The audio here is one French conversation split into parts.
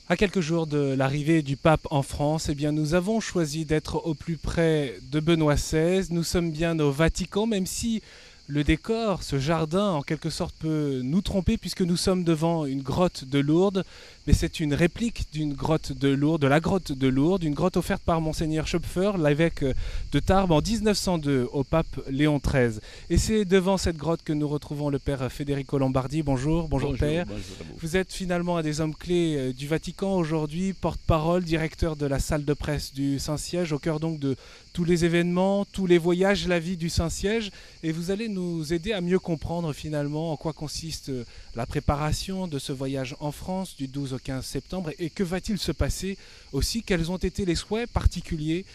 À quelques jours de l'arrivée du pape en France, eh bien, nous avons choisi d'être au plus près de Benoît XVI. Nous sommes bien au Vatican, même si le décor, ce jardin, en quelque sorte, peut nous tromper puisque nous sommes devant une grotte de Lourdes. Mais c'est une réplique d'une grotte de Lourdes, de la grotte de Lourdes, une grotte offerte par Monseigneur Schöpfer, l'évêque de Tarbes, en 1902 au pape Léon XIII. Et c'est devant cette grotte que nous retrouvons le père Federico Lombardi. Bonjour, bonjour Bonjour, père. bonjour à vous. Vous êtes finalement un des hommes clés du Vatican aujourd'hui, porte-parole, directeur de la salle de presse du Saint-Siège, au cœur donc de tous les événements, tous les voyages, la vie du Saint-Siège. Et vous allez nous aider à mieux comprendre finalement en quoi consiste la préparation de ce voyage en France du 12 au 15 septembre et que va-t-il se passer aussi, quels ont été les souhaits particuliers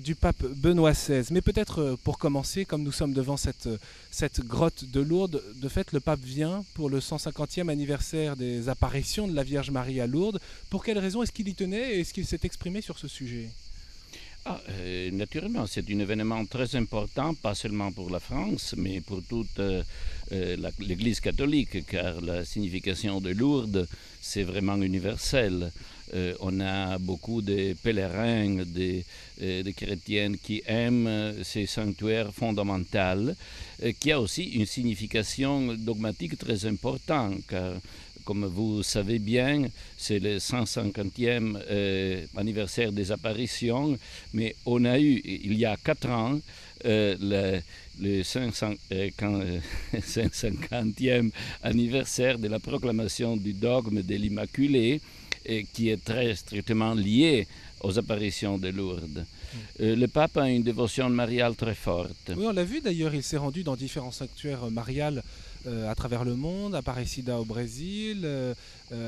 du pape Benoît XVI. Mais peut-être pour commencer, comme nous sommes devant cette grotte de Lourdes, de fait le pape vient pour le 150e anniversaire des apparitions de la Vierge Marie à Lourdes. Pour quelle raison est-ce qu'il y tenait et est-ce qu'il s'est exprimé sur ce sujet? Naturellement, c'est un événement très important, pas seulement pour la France, mais pour toute l'Église catholique, car la signification de Lourdes, c'est vraiment universel. On a beaucoup de pèlerins, de chrétiennes qui aiment ces sanctuaires fondamentaux, qui a aussi une signification dogmatique très importante, car comme vous savez bien, c'est le 150e anniversaire des apparitions, mais on a eu, il y a 4 ans, le 550e anniversaire de la proclamation du dogme de l'Immaculée, qui est très strictement lié aux apparitions de Lourdes. Le pape a une dévotion mariale très forte. Oui, on l'a vu d'ailleurs, il s'est rendu dans différents sanctuaires mariales à travers le monde, à Aparecida au Brésil,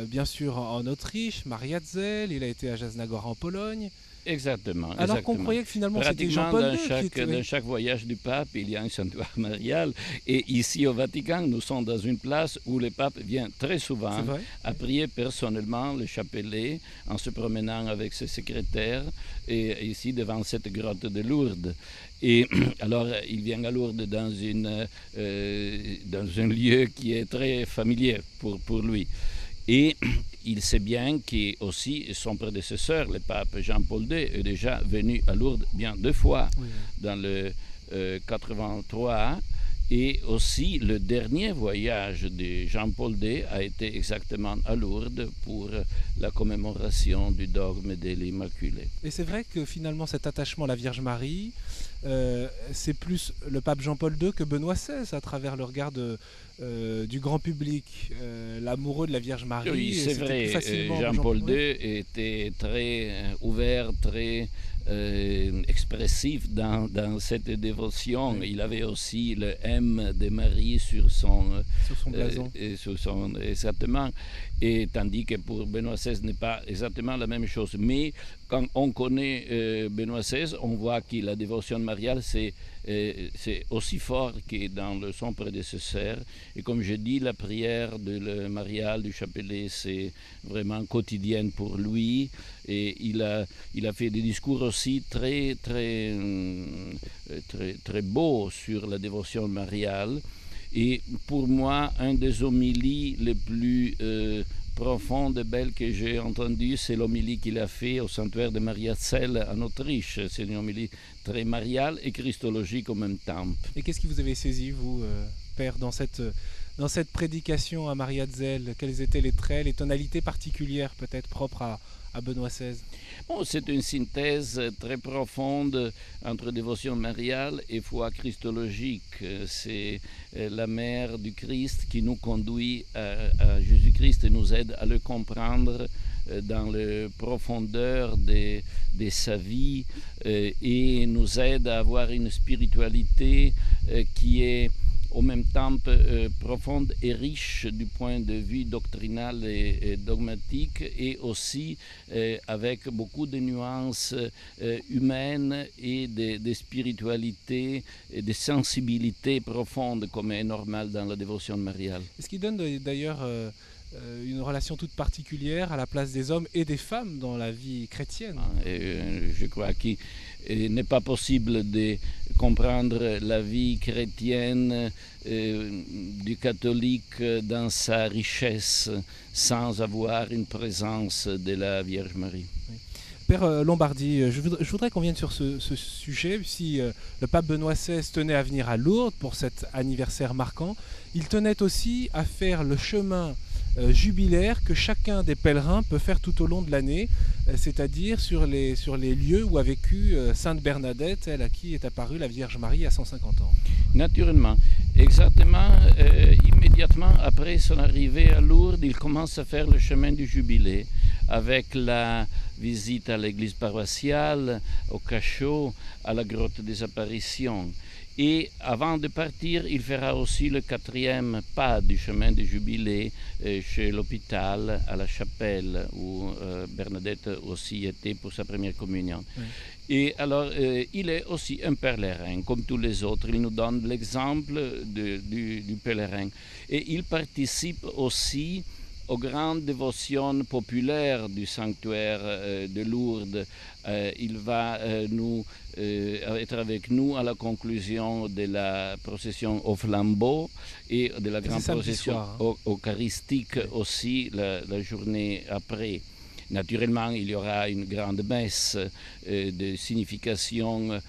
bien sûr en Autriche, Mariazell, il a été à Jasnagora en Pologne. Exactement. Alors qu'on croyait que finalement c'était Jean-Paul II qui était... Dans chaque voyage du pape, il y a un sanctuaire marial. Et ici au Vatican, nous sommes dans une place où le pape vient très souvent à prier personnellement le chapelet en se promenant avec ses secrétaires et ici devant cette grotte de Lourdes. Et alors, il vient à Lourdes dans un lieu qui est très familier pour lui. Et il sait bien qu'aussi son prédécesseur, le pape Jean-Paul II, est déjà venu à Lourdes bien 2 fois, dans le 83. Et aussi, le dernier voyage de Jean-Paul II a été exactement à Lourdes pour la commémoration du dogme de l'Immaculée. Et c'est vrai que finalement, cet attachement à la Vierge Marie, c'est plus le pape Jean-Paul II que Benoît XVI à travers le regard du grand public, l'amoureux de la Vierge Marie. Oui, c'est vrai. Jean-Paul II était très ouvert, très expressif dans cette dévotion. Oui. Il avait aussi le M de Marie sur son blason. Exactement. Et tandis que pour Benoît XVI, ce n'est pas exactement la même chose. Mais quand on connaît Benoît XVI, on voit que la dévotion mariale, c'est aussi fort que dans son prédécesseur. Et comme je dis, la prière mariale du chapelet, c'est vraiment quotidienne pour lui. Et il a fait des discours aussi très beaux sur la dévotion mariale. Et pour moi, un des homélies les plus profondes et belles que j'ai entendues, c'est l'homélie qu'il a fait au sanctuaire de Mariazell en Autriche. C'est une homélie très mariale et christologique en même temps. Et qu'est-ce qui vous avait saisi, vous, père, dans cette prédication à Mariazell? Quels étaient les traits, les tonalités particulières peut-être propres à Benoît XVI? Bon, c'est une synthèse très profonde entre dévotion mariale et foi christologique. C'est la mère du Christ qui nous conduit à Jésus-Christ et nous aide à le comprendre dans la profondeur de sa vie et nous aide à avoir une spiritualité qui est en même temps profonde et riche du point de vue doctrinal et dogmatique et aussi avec beaucoup de nuances humaines et de spiritualité et de sensibilité profonde comme est normal dans la dévotion mariale. Et ce qui donne d'ailleurs une relation toute particulière à la place des hommes et des femmes dans la vie chrétienne. Je crois qu'il n'est pas possible de comprendre la vie chrétienne du catholique dans sa richesse sans avoir une présence de la Vierge Marie. Oui. Père Lombardi, je voudrais qu'on vienne sur ce sujet. Si le pape Benoît XVI tenait à venir à Lourdes pour cet anniversaire marquant, il tenait aussi à faire le chemin jubilaire que chacun des pèlerins peut faire tout au long de l'année, c'est-à-dire sur les lieux où a vécu Sainte Bernadette, elle à qui est apparue la Vierge Marie à 150 ans. Naturellement. Exactement, immédiatement après son arrivée à Lourdes, il commence à faire le chemin du Jubilé avec la visite à l'église paroissiale, au cachot, à la grotte des apparitions. Et avant de partir, il fera aussi le 4e pas du chemin du Jubilé chez l'hôpital, à la chapelle, où Bernadette aussi était pour sa première communion. Oui. Et alors, il est aussi un pèlerin, comme tous les autres. Il nous donne l'exemple du pèlerin. Et il participe aussi aux grandes dévotions populaires du sanctuaire de Lourdes. Il va être avec nous à la conclusion de la procession au flambeau et de la grande procession eucharistique aussi la journée après. Naturellement, il y aura une grande messe de signification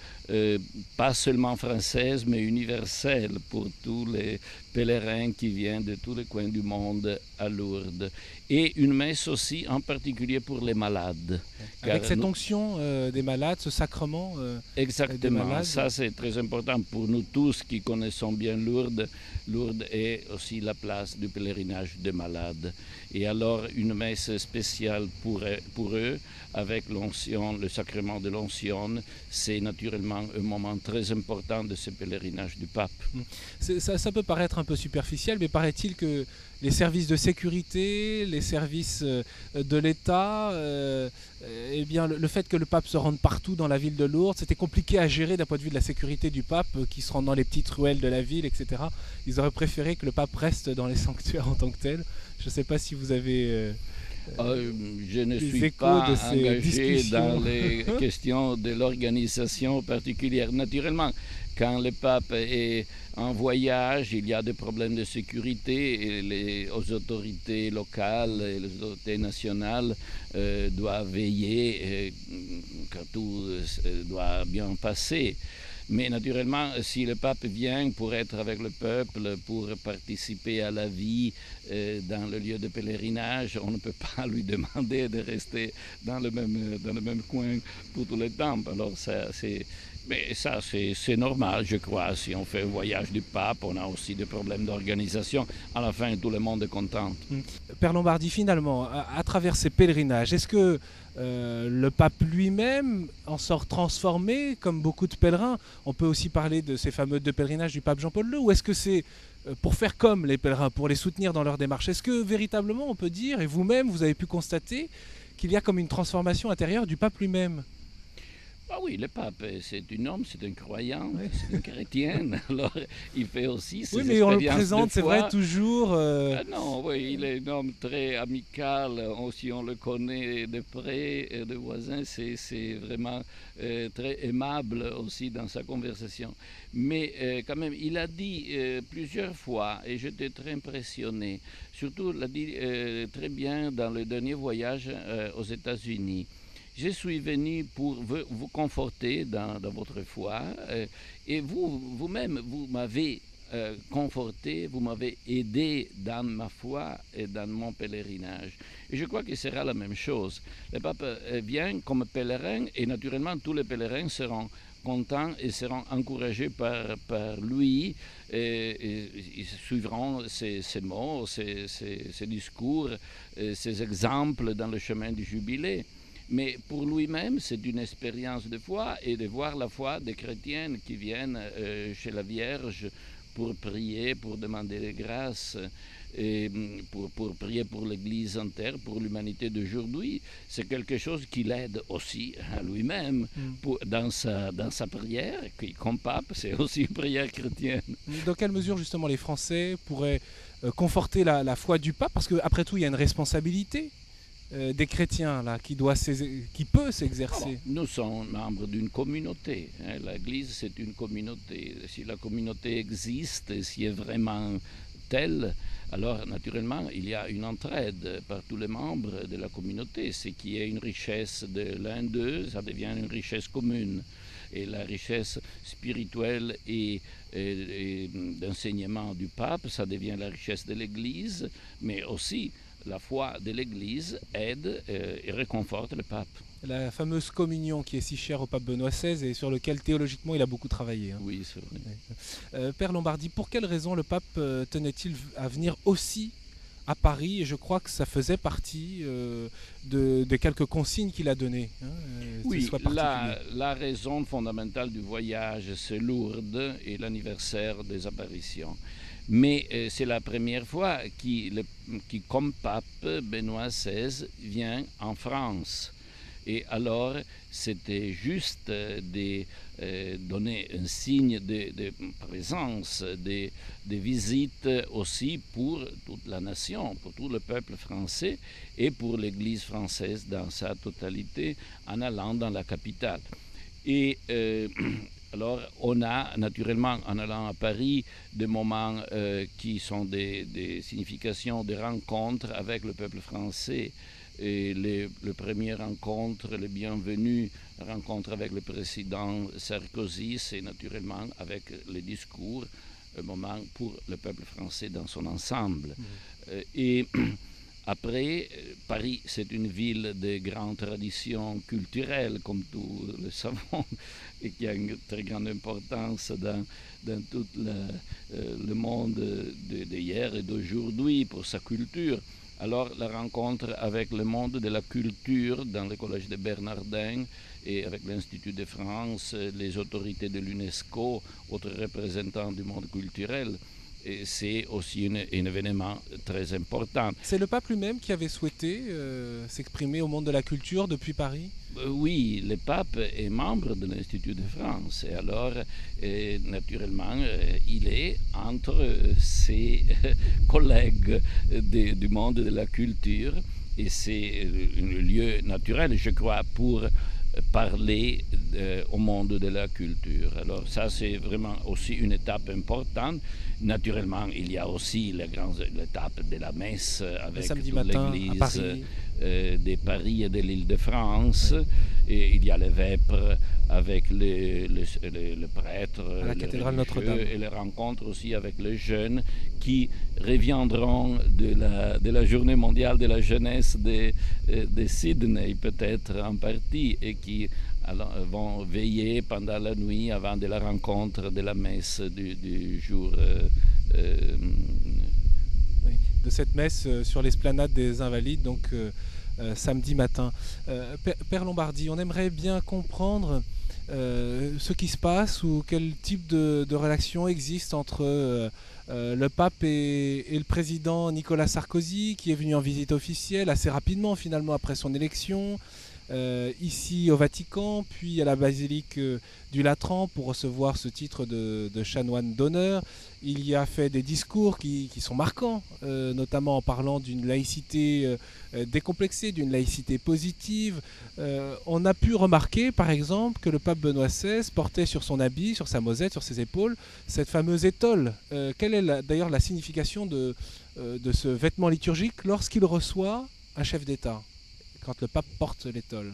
pas seulement française, mais universelle pour tous les pèlerins qui viennent de tous les coins du monde à Lourdes. Et une messe aussi en particulier pour les malades. Avec cette onction des malades, ce sacrement exactement, des malades. Ça c'est très important pour nous tous qui connaissons bien Lourdes. Lourdes est aussi la place du pèlerinage des malades. Et alors une messe spéciale pour eux, avec l'onction, le sacrement de l'onction, c'est naturellement un moment très important de ce pèlerinage du pape. Ça peut paraître un peu superficiel, mais paraît-il que les services de sécurité, les services de l'État, eh bien, le fait que le pape se rende partout dans la ville de Lourdes, c'était compliqué à gérer d'un point de vue de la sécurité du pape, qui se rend dans les petites ruelles de la ville, etc. Ils auraient préféré que le pape reste dans les sanctuaires en tant que tel. Je ne sais pas si vous avez... je ne suis pas engagé dans les questions de l'organisation particulière. Naturellement, quand le pape est en voyage, il y a des problèmes de sécurité et les autorités locales et les autorités nationales doivent veiller que tout doit bien passer. Mais naturellement, si le pape vient pour être avec le peuple, pour participer à la vie dans le lieu de pèlerinage, on ne peut pas lui demander de rester dans le même coin pour tout le temps. Alors mais ça, c'est normal, je crois. Si on fait un voyage du pape, on a aussi des problèmes d'organisation. À la fin, tout le monde est content. Père Lombardi, finalement, à travers ces pèlerinages, est-ce que le pape lui-même en sort transformé, comme beaucoup de pèlerins? On peut aussi parler de ces fameux 2 pèlerinages du pape Jean-Paul II, ou est-ce que c'est pour faire comme les pèlerins, pour les soutenir dans leur démarche? Est-ce que véritablement on peut dire, et vous-même vous avez pu constater, qu'il y a comme une transformation intérieure du pape lui-même? Ah oui, le pape, c'est un homme, c'est un croyant, oui. C'est un chrétien, alors il fait aussi ses expériences de foi. Oui, mais on le présente, c'est vrai, toujours... non, oui, il est un homme très amical, aussi on le connaît de près, de voisin, c'est vraiment très aimable aussi dans sa conversation. Mais quand même, il a dit plusieurs fois, et j'étais très impressionné, surtout il l'a dit très bien dans le dernier voyage aux États-Unis. Je suis venu pour vous conforter dans votre foi et vous-même, vous m'avez conforté, vous m'avez aidé dans ma foi et dans mon pèlerinage. Et je crois que ce sera la même chose. Le pape vient comme pèlerin et naturellement tous les pèlerins seront contents et seront encouragés par lui et ils suivront ses mots, ses discours, ses exemples dans le chemin du Jubilé. Mais pour lui-même, c'est une expérience de foi et de voir la foi des chrétiennes qui viennent chez la Vierge pour prier, pour demander des grâces, et pour prier pour l'Église entière, pour l'humanité d'aujourd'hui. C'est quelque chose qui l'aide aussi à lui-même dans sa prière, qui, comme pape, c'est aussi une prière chrétienne. Dans quelle mesure, justement, les Français pourraient conforter la foi du pape, parce qu'après tout, il y a une responsabilité des chrétiens là, qui peut s'exercer. Nous sommes membres d'une communauté. L'Église, c'est une communauté. Si la communauté existe, si elle est vraiment telle, alors naturellement, il y a une entraide par tous les membres de la communauté. Ce qui est une richesse de l'un d'eux, ça devient une richesse commune. Et la richesse spirituelle et d'enseignement du pape, ça devient la richesse de l'Église, mais aussi la foi de l'Église aide et réconforte le pape. La fameuse communion qui est si chère au pape Benoît XVI et sur lequel théologiquement il a beaucoup travaillé. Oui, c'est vrai. Père Lombardi, pour quelle raison le pape tenait-il à venir aussi à Paris? Et je crois que ça faisait partie de quelques consignes qu'il a données. Oui, la raison fondamentale du voyage, c'est Lourdes et l'anniversaire des apparitions. Mais c'est la première fois qui, comme pape, Benoît XVI vient en France. Et alors, c'était juste de donner un signe de présence, de visite aussi pour toute la nation, pour tout le peuple français et pour l'Église française dans sa totalité en allant dans la capitale. Et alors, on a naturellement, en allant à Paris, des moments qui sont des significations de rencontres avec le peuple français. Et le premier rencontre, le bienvenu, la rencontre avec le président Sarkozy, c'est naturellement avec le discours, un moment pour le peuple français dans son ensemble. Et après, Paris, c'est une ville de grandes traditions culturelles, comme tous le savons, et qui a une très grande importance dans tout le monde d'hier et d'aujourd'hui pour sa culture. Alors la rencontre avec le monde de la culture dans le collège de Bernardin et avec l'Institut de France, les autorités de l'UNESCO, autres représentants du monde culturel, c'est aussi un événement très important. C'est le pape lui-même qui avait souhaité s'exprimer au monde de la culture depuis Paris? Oui, le pape est membre de l'Institut de France et alors naturellement il est entre ses collègues du monde de la culture et c'est un lieu naturel, je crois, pour parler au monde de la culture. Alors ça, c'est vraiment aussi une étape importante. Naturellement, il y a aussi l'étape de la messe avec toute l'Église de Paris et de l'Île-de-France. Et il y a les vêpres avec le prêtre, à la cathédrale Notre-Dame. Et les rencontres aussi avec les jeunes qui reviendront de la journée mondiale de la jeunesse de Sydney, peut-être en partie, et qui vont veiller pendant la nuit avant de la rencontre de la messe du jour. De cette messe sur l'esplanade des Invalides, donc samedi matin. Père Lombardi, on aimerait bien comprendre ce qui se passe ou quel type de relation existe entre le pape et le président Nicolas Sarkozy, qui est venu en visite officielle assez rapidement finalement après son élection, ici au Vatican, puis à la basilique du Latran pour recevoir ce titre de chanoine d'honneur. Il y a fait des discours qui sont marquants, notamment en parlant d'une laïcité décomplexée, d'une laïcité positive. On a pu remarquer par exemple que le pape Benoît XVI portait sur son habit, sur sa mosette, sur ses épaules, cette fameuse étole. Quelle est d'ailleurs la signification de ce vêtement liturgique lorsqu'il reçoit un chef d'État, quand le pape porte l'étole?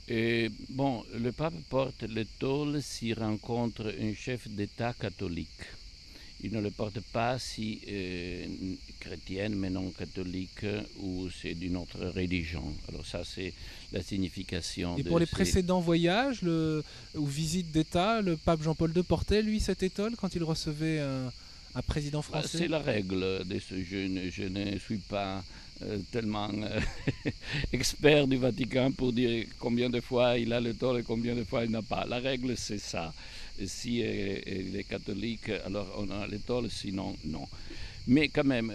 Le pape porte l'étole s'il rencontre un chef d'État catholique. Il ne le porte pas si chrétienne mais non catholique ou c'est d'une autre religion. Alors ça, c'est la signification. Et pour les précédents voyages ou visites d'État, le pape Jean-Paul II portait, lui, cette étole quand il recevait un président français? C'est la règle de ce jeune. Je ne suis pas tellement expert du Vatican pour dire combien de fois il a l'étole et combien de fois il n'a pas. La règle, c'est ça. Si il est catholique, alors on a l'étole, sinon non. Mais quand même,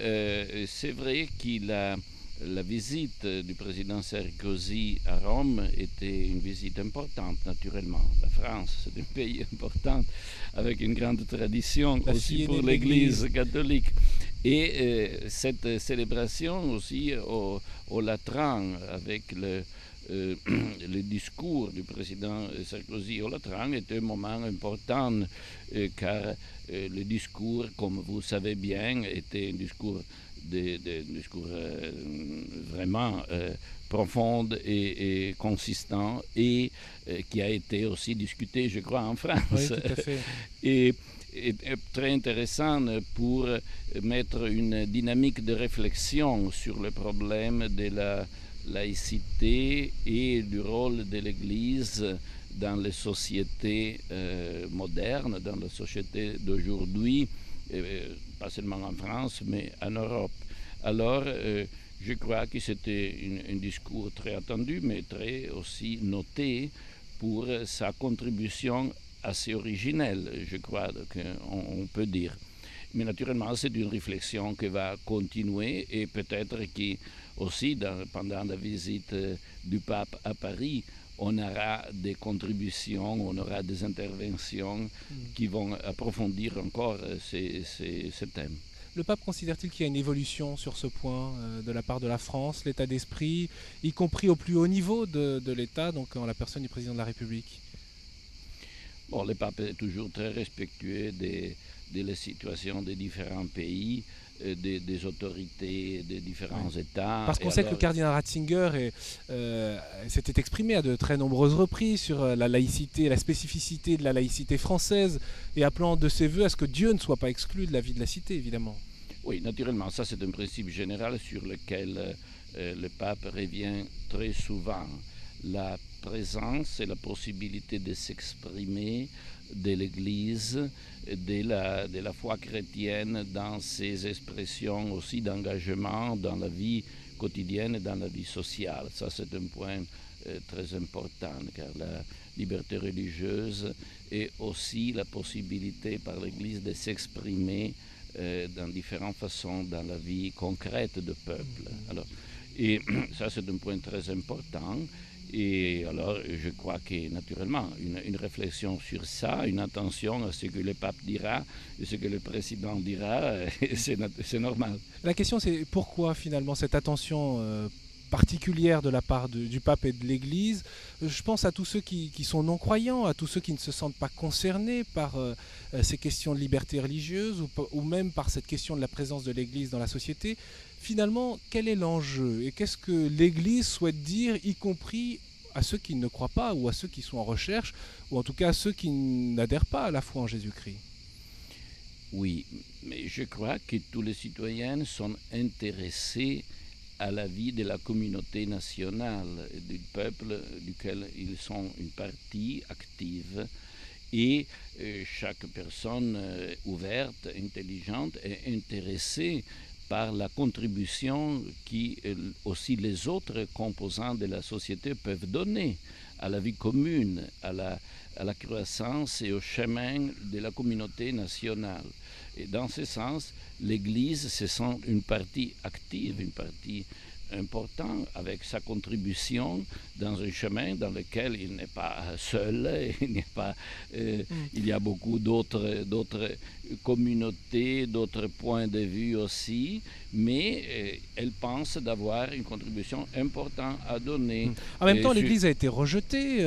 c'est vrai qu'il a la visite du président Sarkozy à Rome était une visite importante, naturellement. La France, c'est un pays important avec une grande tradition aussi pour l'Église catholique. Et cette célébration aussi au Latran, avec le discours du président Sarkozy au Latran, est un moment important car le discours, comme vous savez bien, était un discours, vraiment profond et consistant et qui a été aussi discuté, je crois, en France. Oui, tout à fait. Et très intéressant pour mettre une dynamique de réflexion sur le problème de la laïcité et du rôle de l'Église dans les sociétés modernes, dans la société d'aujourd'hui, pas seulement en France, mais en Europe. Alors, je crois que c'était un discours très attendu, mais très aussi noté pour sa contribution assez originelle, je crois qu'on peut dire. Mais naturellement, c'est une réflexion qui va continuer et peut-être qu'aussi pendant la visite du pape à Paris, on aura des contributions, on aura des interventions qui vont approfondir encore ces thèmes. Le pape considère-t-il qu'il y a une évolution sur ce point de la part de la France, l'état d'esprit, y compris au plus haut niveau de l'État, donc en la personne du président de la République? Bon, le pape est toujours très respectueux de la situation des différents pays, des autorités, des différents États. Parce qu'on sait que le cardinal Ratzinger s'était exprimé à de très nombreuses reprises sur la laïcité, la spécificité de la laïcité française, et appelant de ses voeux à ce que Dieu ne soit pas exclu de la vie de la cité, évidemment. Oui, naturellement, ça c'est un principe général sur lequel le pape revient très souvent. La présence et la possibilité de s'exprimer de l'Église, de la foi chrétienne dans ses expressions aussi d'engagement dans la vie quotidienne et dans la vie sociale. Ça, c'est un point très important, car la liberté religieuse est aussi la possibilité par l'Église de s'exprimer dans différentes façons dans la vie concrète du peuple. Alors, et ça, c'est un point très important. Et alors, je crois que naturellement, une réflexion sur ça, une attention à ce que le pape dira et ce que le président dira, c'est normal. La question, c'est pourquoi finalement cette attention particulière de la part du pape et de l'Église? Je pense à tous ceux qui sont non-croyants, à tous ceux qui ne se sentent pas concernés par ces questions de liberté religieuse ou même par cette question de la présence de l'Église dans la société. Finalement, quel est l'enjeu et qu'est-ce que l'Église souhaite dire, y compris à ceux qui ne croient pas ou à ceux qui sont en recherche, ou en tout cas à ceux qui n'adhèrent pas à la foi en Jésus-Christ? Oui, mais je crois que tous les citoyens sont intéressés à la vie de la communauté nationale, du peuple duquel ils sont une partie active. Et chaque personne ouverte, intelligente est intéressée par la contribution qui aussi les autres composants de la société peuvent donner à la vie commune, à la croissance et au chemin de la communauté nationale. Et dans ce sens, l'Église se sent une partie active, une partie importante avec sa contribution dans un chemin dans lequel il n'est pas seul, il y a beaucoup d'autres communautés, d'autres points de vue aussi, mais elle pense d'avoir une contribution importante à donner. En même temps, l'Église a été rejetée,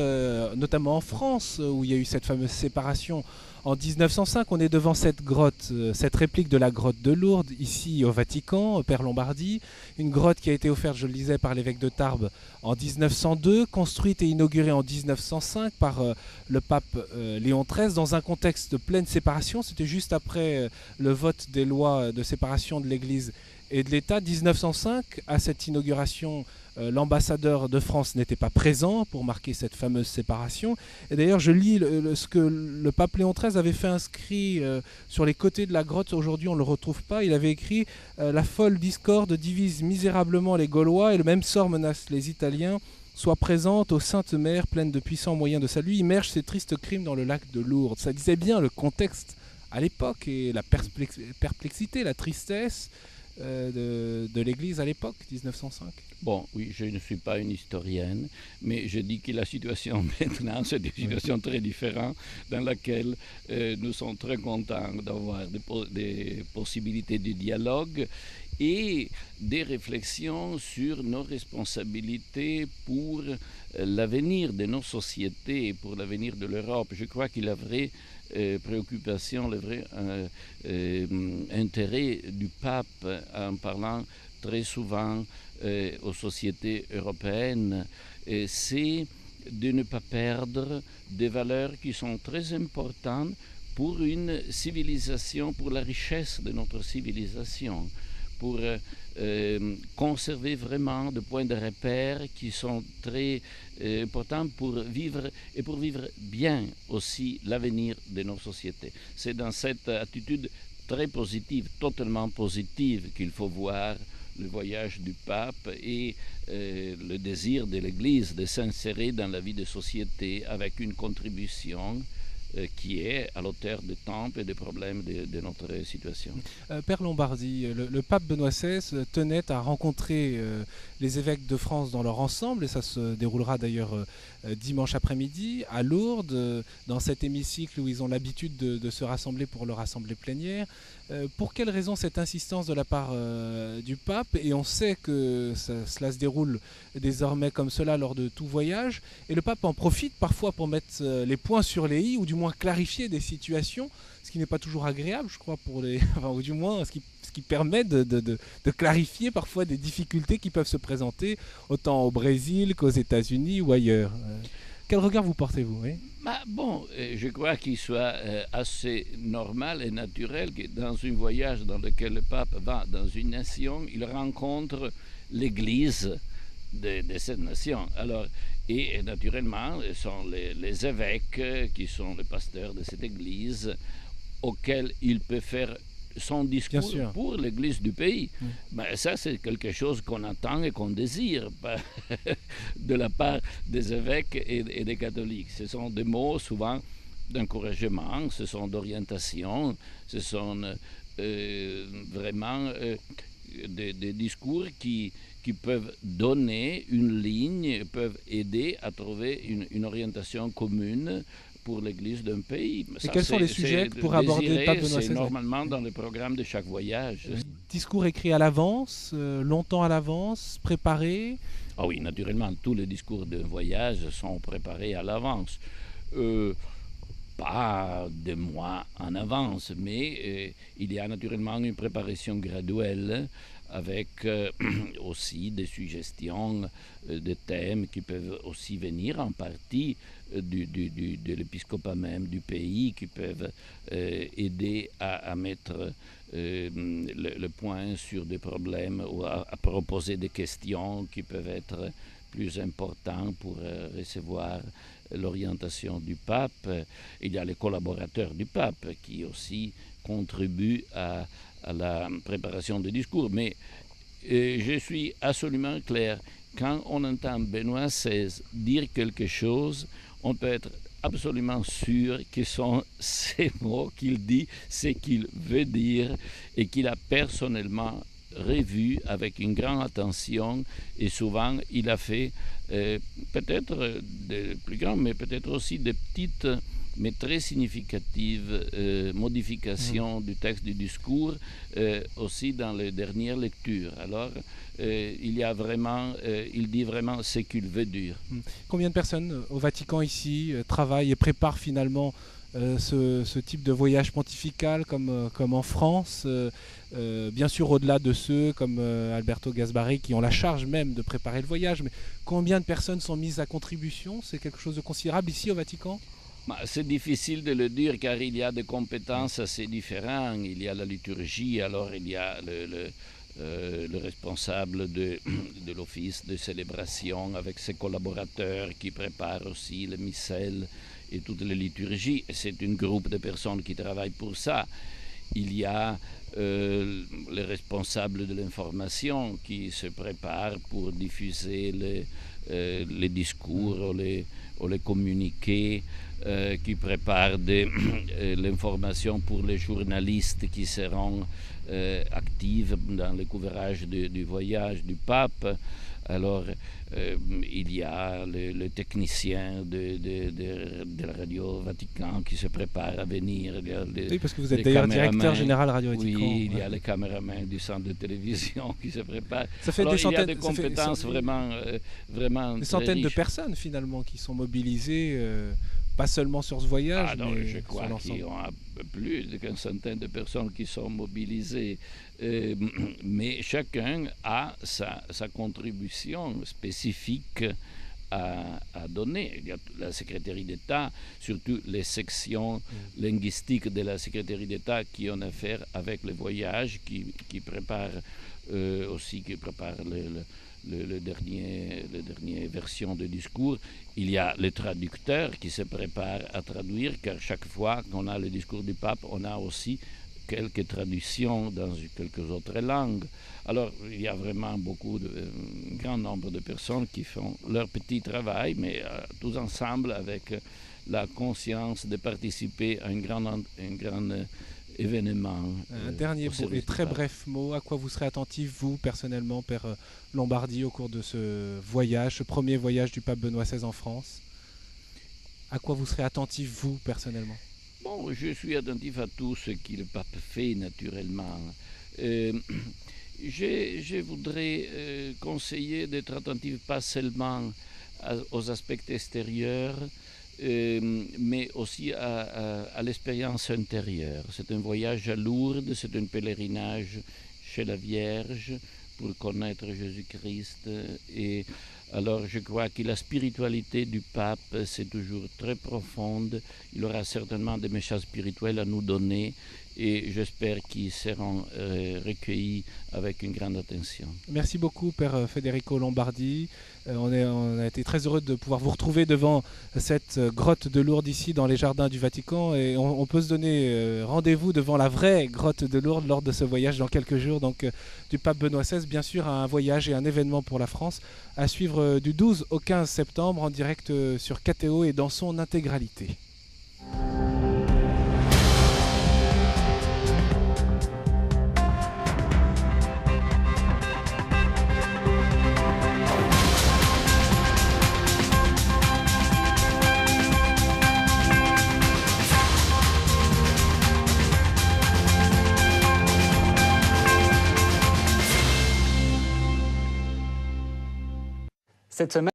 notamment en France, où il y a eu cette fameuse séparation. En 1905, on est devant cette grotte, cette réplique de la grotte de Lourdes, ici au Vatican, Père Lombardi. Une grotte qui a été offerte, je le disais, par l'évêque de Tarbes en 1902, construite et inaugurée en 1905 par le pape Léon XIII, dans un contexte de pleine séparation. C'était juste après le vote des lois de séparation de l'Église et de l'État. 1905, à cette inauguration, l'ambassadeur de France n'était pas présent pour marquer cette fameuse séparation. Et d'ailleurs, je lis ce que le pape Léon XIII avait fait inscrit sur les côtés de la grotte. Aujourd'hui, on ne le retrouve pas. Il avait écrit « La folle discorde divise misérablement les Gaulois et le même sort menace les Italiens. Soit présente aux saintes mers pleines de puissants moyens de salut, immerge ces tristes crimes dans le lac de Lourdes. » Ça disait bien le contexte à l'époque et la perplexité, la tristesse de l'Église à l'époque, 1905? Bon, oui, je ne suis pas une historienne, mais je dis que la situation maintenant, c'est une situation très différente dans laquelle nous sommes très contents d'avoir des possibilités de dialogue et des réflexions sur nos responsabilités pour l'avenir de nos sociétés, pour l'avenir de l'Europe. Je crois que la vraie préoccupation, le vrai intérêt du pape en parlant très souvent aux sociétés européennes, c'est de ne pas perdre des valeurs qui sont très importantes pour une civilisation, pour la richesse de notre civilisation, pour conserver vraiment des points de repère qui sont très importants pour vivre et pour vivre bien aussi l'avenir de nos sociétés. C'est dans cette attitude très positive, totalement positive, qu'il faut voir le voyage du pape et le désir de l'Église de s'insérer dans la vie de société avec une contribution qui est à l'auteur des temps et des problèmes de notre situation. Père Lombardi, le pape Benoît XVI tenait à rencontrer les évêques de France dans leur ensemble, et ça se déroulera d'ailleurs dimanche après-midi à Lourdes, dans cet hémicycle où ils ont l'habitude de se rassembler pour leur assemblée plénière. Pour quelle raison cette insistance de la part du pape? Et on sait que cela se déroule désormais comme cela lors de tout voyage, et le pape en profite parfois pour mettre les points sur les i, ou du moins clarifier des situations, ce qui n'est pas toujours agréable, je crois, pour les, enfin, ou du moins ce qui permet de clarifier parfois des difficultés qui peuvent se présenter autant au Brésil qu'aux États-Unis ou ailleurs. Quel regard vous portez-vous, oui? Bon, je crois qu'il soit assez normal et naturel que dans un voyage dans lequel le pape va dans une nation, il rencontre l'Église de cette nation. Alors, et naturellement, ce sont les évêques qui sont les pasteurs de cette Église auxquels il peut faire son discours pour l'Église du pays. Ça, c'est quelque chose qu'on attend et qu'on désire de la part des évêques et des catholiques. Ce sont des mots souvent d'encouragement, ce sont d'orientation, ce sont vraiment des discours qui peuvent donner une ligne, peuvent aider à trouver une orientation commune pour l'Église d'un pays. Et quels sont les sujets pour aborder le pape Benoît XVI? C'est normalement dans le programme de chaque voyage. Discours écrits à l'avance, longtemps à l'avance, préparés? Ah oui, naturellement, tous les discours de voyage sont préparés à l'avance. Pas des mois en avance, mais il y a naturellement une préparation graduelle avec aussi des suggestions de thèmes qui peuvent aussi venir en partie de l'épiscopat même du pays, qui peuvent aider à mettre le point sur des problèmes ou à proposer des questions qui peuvent être plus importantes pour recevoir l'orientation du pape. Il y a les collaborateurs du pape qui aussi contribuent à la préparation des discours. Mais je suis absolument clair, quand on entend Benoît XVI dire quelque chose, on peut être absolument sûr que sont ces mots qu'il dit, ce qu'il veut dire, et qu'il a personnellement revu avec une grande attention, et souvent il a fait peut-être des plus grandes, mais peut-être aussi des petites mais très significatives modifications du texte du discours, aussi dans les dernières lectures. Alors, il dit vraiment ce qu'il veut dire. Combien de personnes au Vatican ici travaillent et préparent finalement ce type de voyage pontifical comme en France, bien sûr au-delà de ceux comme Alberto Gasbarri qui ont la charge même de préparer le voyage, mais combien de personnes sont mises à contribution? C'est quelque chose de considérable ici au Vatican? C'est difficile de le dire car il y a des compétences assez différentes. Il y a la liturgie, alors il y a le responsable de l'office de célébration avec ses collaborateurs qui préparent aussi le missel et toutes les liturgies. C'est un groupe de personnes qui travaillent pour ça. Il y a les responsables de l'information qui se préparent pour diffuser les discours ou les communiqués, qui prépare l'information pour les journalistes qui seront actifs dans le couvrage du voyage du pape. Alors, il y a le technicien de la Radio Vatican qui se prépare à venir. Oui, parce que vous êtes d'ailleurs directeur général Radio Vatican. Oui, il y a les caméramans du centre de télévision qui se préparent. Ça fait Alors, des centaines, il y a des compétences vraiment des centaines riches. de personnes finalement qui sont mobilisées, pas seulement sur ce voyage, mais je crois qu'il y a plus d'une centaine de personnes qui sont mobilisées. Mais chacun a sa contribution spécifique à donner. Il y a la secrétaire d'État, surtout les sections linguistiques de la secrétaire d'État qui ont affaire avec le voyage, qui prépare le dernier version de discours. Il y a les traducteurs qui se préparent à traduire, car chaque fois qu'on a le discours du pape, on a aussi quelques traductions dans quelques autres langues. Alors, il y a vraiment un grand nombre de personnes qui font leur petit travail, mais tous ensemble avec la conscience de participer à un grand événement. Un dernier et très bref mot, à quoi vous serez attentif, vous, personnellement, Père Lombardi, au cours de ce voyage, ce premier voyage du pape Benoît XVI en France? À quoi vous serez attentif, vous, personnellement? Bon, je suis attentif à tout ce que le pape fait, naturellement. Je voudrais conseiller d'être attentif pas seulement aux aspects extérieurs, mais aussi à l'expérience intérieure. C'est un voyage à Lourdes, c'est un pèlerinage chez la Vierge pour connaître Jésus-Christ. Et alors je crois que la spiritualité du pape, c'est toujours très profonde. Il aura certainement des messages spirituels à nous donner et j'espère qu'ils seront recueillis avec une grande attention. Merci beaucoup, Père Federico Lombardi. On a été très heureux de pouvoir vous retrouver devant cette grotte de Lourdes ici dans les jardins du Vatican et on peut se donner rendez-vous devant la vraie grotte de Lourdes lors de ce voyage dans quelques jours donc du pape Benoît XVI, bien sûr un voyage et un événement pour la France à suivre du 12 au 15 septembre en direct sur KTO et dans son intégralité. Cette semaine,